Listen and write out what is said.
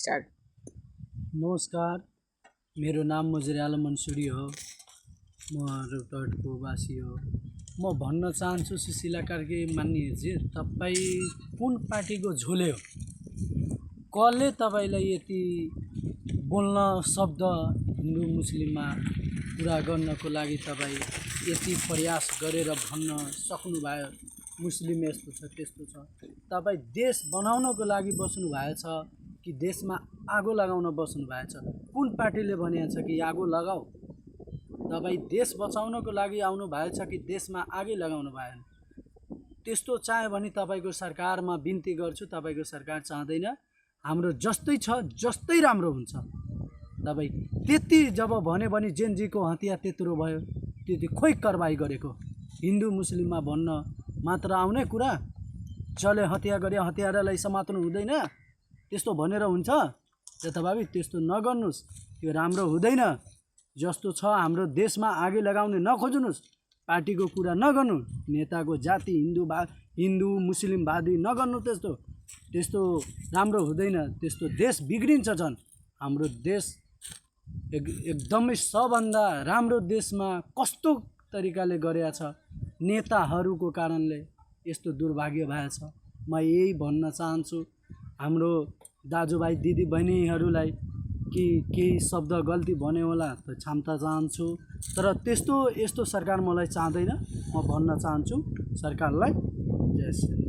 Start. नमस्कार, मेरो नाम मजुरी आलम मन्सुरी हो। म रौतहटको वासी हो। म भन्न चाहन्छु सुशीला कार्की मान्यजी, तपाईँ कुन पार्टीको झोले हो? कसले तपाईँलाई यति बोल्न शब्द हिन्दू मुस्लिममा कुरा गर्नको लागि तपाईँ यति प्रयास गरेर भन्न सक्नुभयो? मुस्लिम यस्तो छ त्यस्तो छ। तपाईँ देश बनाउनको लागि बस्नु भएछ कि देशमा आगो लगाउन बस्नु भएछ? कुन पार्टीले भनेको छ कि आगो लगाऊ? तपाईँ देश बचाउनको लागि आउनु भएछ कि देशमा आगै लगाउनु भएन? त्यस्तो चाह्यो भने तपाईँको सरकारमा बिन्ती गर्छु, तपाईँको सरकार चाहँदैन। हाम्रो जस्तै छ जस्तै राम्रो हुन्छ। तपाईँ त्यति जब भन्यो भने जेनजीको हतिया त्यत्रो भयो, त्यति खोइ कारबाही गरेको? हिन्दू मुस्लिममा भन्न मात्र आउने कुरा, जसले हत्या गरे हत्यारालाई समात्नु हुँदैन त्यस्तो भनेर हुन्छ? जताभावी त्यस्तो नगर्नुहोस्, त्यो राम्रो हुँदैन। जस्तो छ हाम्रो देशमा आगै लगाउने नखोज्नुहोस्, पार्टीको कुरा नगर्नु, नेताको जाति हिन्दू मुस्लिमवादी नगर्नु। त्यस्तो राम्रो हुँदैन, त्यस्तो देश बिग्रिन्छ। झन् हाम्रो देश एकदमै सबभन्दा राम्रो देशमा कस्तो तरिकाले गरेका छ, नेताहरूको कारणले यस्तो दुर्भाग्य भएछ। म यही भन्न चाहन्छु हाम्रो दाजुभाइ दिदी बहिनीहरूलाई कि केही शब्द गल्ती भन्यो होला त क्षमता चाहन्छु, तर यस्तो सरकार मलाई चाहँदैन। म भन्न चाहन्छु सरकारलाई, जय श्री